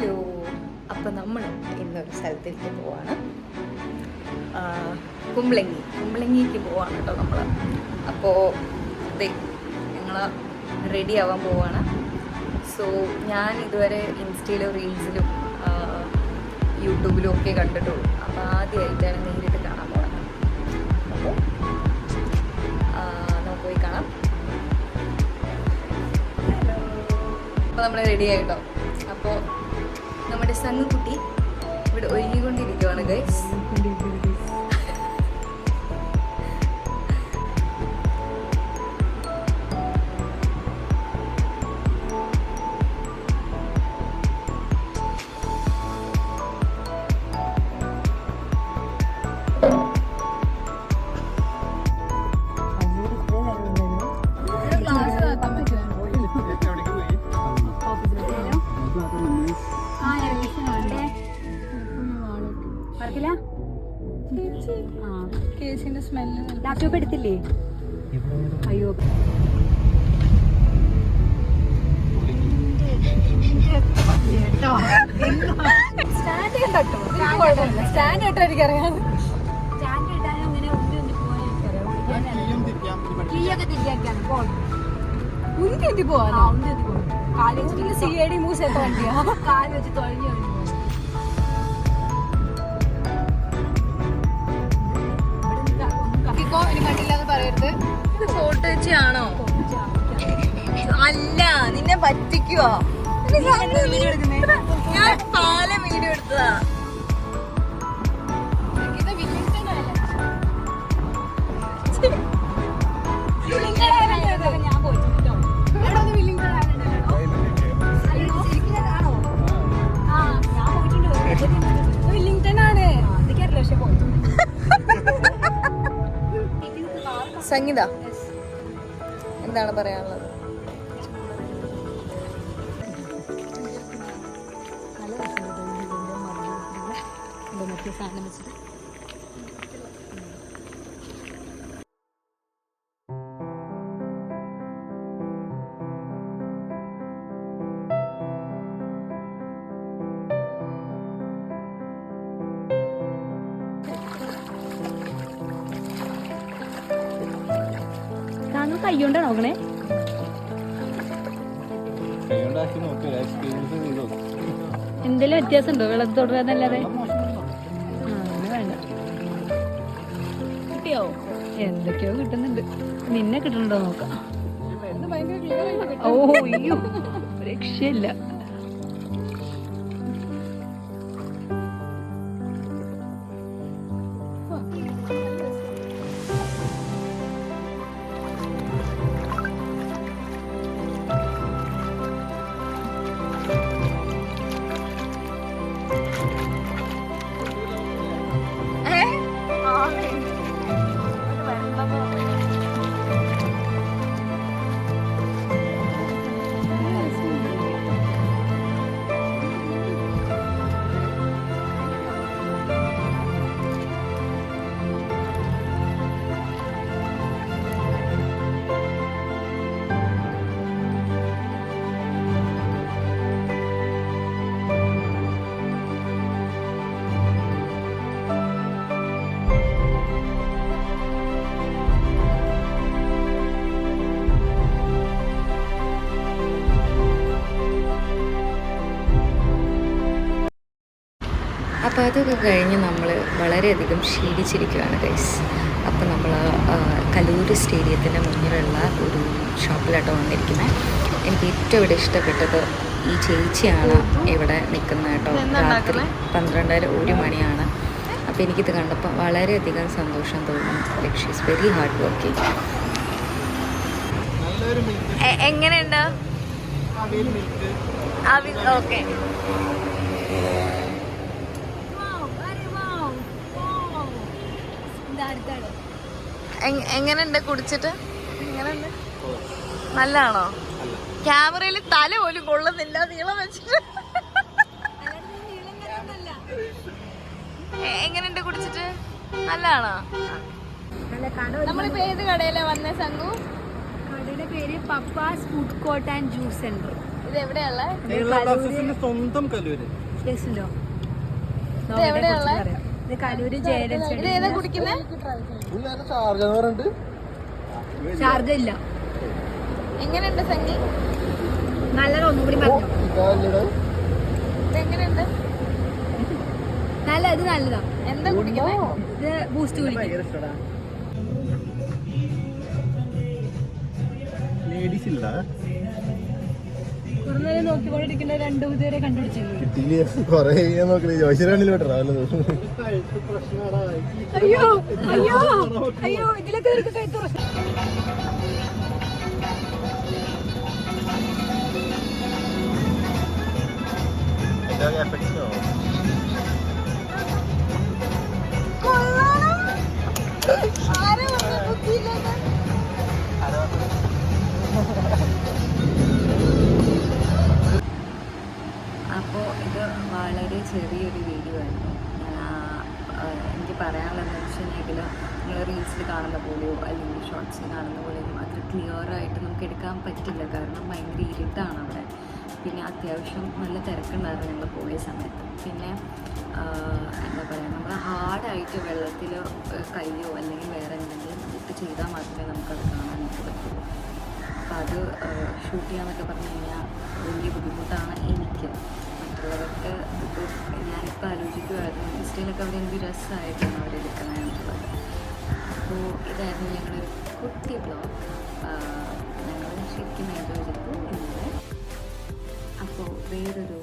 Hello, അപ്പം നമ്മൾ ഇന്നൊരു സ്ഥലത്തേക്ക് പോവാണ്. കുമ്പളങ്ങിക്ക് പോവാണ് കേട്ടോ നമ്മൾ. അപ്പോൾ അതെ, ഞങ്ങൾ റെഡി ആവാൻ പോവാണ്. സോ ഞാൻ ഇതുവരെ ഇൻസ്റ്റയിലും റീൽസിലും യൂട്യൂബിലും ഒക്കെ കണ്ടിട്ടുള്ളൂ. അപ്പോൾ ആദ്യമായിട്ടാണ് നേരിട്ട് കാണാൻ പോകുന്നത്. അപ്പോൾ നമുക്ക് പോയി കാണാം. അപ്പോൾ നമ്മൾ റെഡി ആയിട്ടോ. അപ്പോൾ നമ്മുടെ സംഘക്കുട്ടി ഇവിടെ ഒരുങ്ങിക്കൊണ്ടിരിക്കുവാണ് ഗൈസ്. ലാപ്ടോപ്പ് എടുത്തില്ലേ? അയ്യോ, സ്റ്റാൻഡ് കണ്ടോ? സ്റ്റാൻഡ് കേട്ടോ എനിക്കറിയാം. സ്റ്റാൻഡ് ഇട്ടാലും അങ്ങനെ ഉന്തി പോകാൻ എനിക്കറിയാം. ഉന്തി പോവാനോ? കാല് വെച്ചിട്ട് CID മൂസ് എത്ത വണ്ടിയാ. കാല് വെച്ച് തൊഴിഞ്ഞു കണ്ടില്ലാന്ന് പറയരുത്. ഇത് ഫോട്ടോ വെച്ചാണോ? അല്ല, നിന്നെ പറ്റിക്കുവോ? ഞാൻ പാലെ വീഡിയോ എടുത്തതാ. ഞാൻ പോയിട്ടോ. വില്ലിംഗ്ടൺ ആണ്. അതൊക്കെയറിയില്ല, പക്ഷെ പോയിട്ടുണ്ട്. സംഗീത, എന്താണ് പറയാനുള്ളത്? സാധനം വെച്ചിട്ട് കയ്യോണ്ടാ നോക്കണേ? എന്തെങ്കിലും വ്യത്യാസം ഉണ്ടോ? വെള്ളത്തിൽ തൊടുന്നല്ലാതെ വേണ്ട. കിട്ടിയോ? എന്തൊക്കെയോ കിട്ടുന്നുണ്ട്. നിന്നെ കിട്ടുന്നുണ്ടോ നോക്കാം. ഓ അയ്യോ, രക്ഷയില്ല. അപ്പോൾ അതൊക്കെ കഴിഞ്ഞ് നമ്മൾ വളരെയധികം ക്ഷീണിച്ചിരിക്കുകയാണ് ഗൈസ്. അപ്പോൾ നമ്മൾ കലൂര് സ്റ്റേഡിയത്തിൻ്റെ മുന്നിലുള്ള ഒരു ഷോപ്പിലാട്ടോ വന്നിരിക്കുന്നത്. എനിക്ക് ഏറ്റവും ഇവിടെ ഇഷ്ടപ്പെട്ടത് ഈ ചേച്ചിയാണ് ഇവിടെ നിൽക്കുന്നത് കേട്ടോ. രാത്രി 12:30 മണിയാണ്. അപ്പോൾ എനിക്കിത് കണ്ടപ്പോൾ വളരെയധികം സന്തോഷം തോന്നുന്നു. She is very hard working. എങ്ങനെയുണ്ട്? ഓക്കെ. എങ്ങനെയുണ്ട് കുടിച്ചിട്ട്? എങ്ങനെയുണ്ട്? നല്ലതാണോ? ക്യാമറയിൽ തല പോലും കൊള്ളുന്നില്ല നീളം വെച്ചിട്ട്. എങ്ങനെയുണ്ട് കുടിച്ചിട്ട്? നല്ലതാണോ? നമ്മളിപ്പോ ഏത് കടയിലാ വന്നേ സംഘു? കടയുടെ പേര് Pappa's food court and juice centre. ഇത് എവിടെയുള്ള സ്വന്തം കലൂര് ഇത് കലൂര് ഏതാ കുടിക്കുന്നത്? ഷാർജ ഇല്ല. എങ്ങനെയുണ്ട് സംഗി? നല്ലത് ഒന്നുകൂടി പറഞ്ഞു. ഇതെങ്ങനെയുണ്ട്? ഇത് നല്ലതാ. എന്താ കുടിക്കുന്നത്? ഇത് ബൂസ്റ്റ് കുടിക്കും. കുറേ നോക്കിക്കൊണ്ടിരിക്കുന്ന രണ്ടു ഇതുവരെ കണ്ടുപിടിച്ചു. അയ്യോ അയ്യോ അയ്യോ ഇതിലൊക്കെ നിനക്ക് കൈ തുറ. അപ്പോൾ ഇത് വളരെ ചെറിയൊരു വീഡിയോ ആയിരുന്നു. എനിക്ക് പറയാനുള്ളതെന്ന് വെച്ചിട്ടുണ്ടെങ്കിൽ നിങ്ങൾ റീൽസിൽ കാണുന്ന പോലെയോ അല്ലെങ്കിൽ ഷോർട്സിൽ കാണുന്ന പോലെയോ അത്ര ക്ലിയറായിട്ട് നമുക്ക് എടുക്കാൻ പറ്റില്ല. കാരണം ഭയങ്കര ഇരുട്ടാണ് അവിടെ. പിന്നെ അത്യാവശ്യം നല്ല തിരക്കുണ്ടായിരുന്നു ഞങ്ങൾ പോയ സമയത്ത്. പിന്നെ എന്താ പറയുക, നമ്മൾ ഹാർഡായിട്ട് വെള്ളത്തിൽ കയ്യോ അല്ലെങ്കിൽ വേറെ എന്തെങ്കിലും ഇട്ട് ചെയ്താൽ മാത്രമേ നമുക്കത് കാണാനായിട്ട് പറ്റുള്ളൂ. അപ്പോൾ അത് ഷൂട്ട് ചെയ്യാമെന്നൊക്കെ പറഞ്ഞു കഴിഞ്ഞാൽ വലിയ ബുദ്ധിമുട്ടാണ് എനിക്ക്. മറ്റുള്ളവർക്ക് ഇപ്പോൾ ഞാനിപ്പോൾ ആലോചിക്കുമായിരുന്നു ഇൻസ്റ്റയിലൊക്കെ അവർ എന്ത് രസമായിട്ടാണ് അവരെടുക്കുന്നതെന്നുള്ളത്. അപ്പോൾ ഇതായിരുന്നു ഞങ്ങളൊരു കുട്ടി ബ്ലോഗ്. ഞങ്ങൾ ശരിക്കും എൻജോയ് ചെയ്തു ഇന്നലെ. അപ്പോൾ വേറൊരു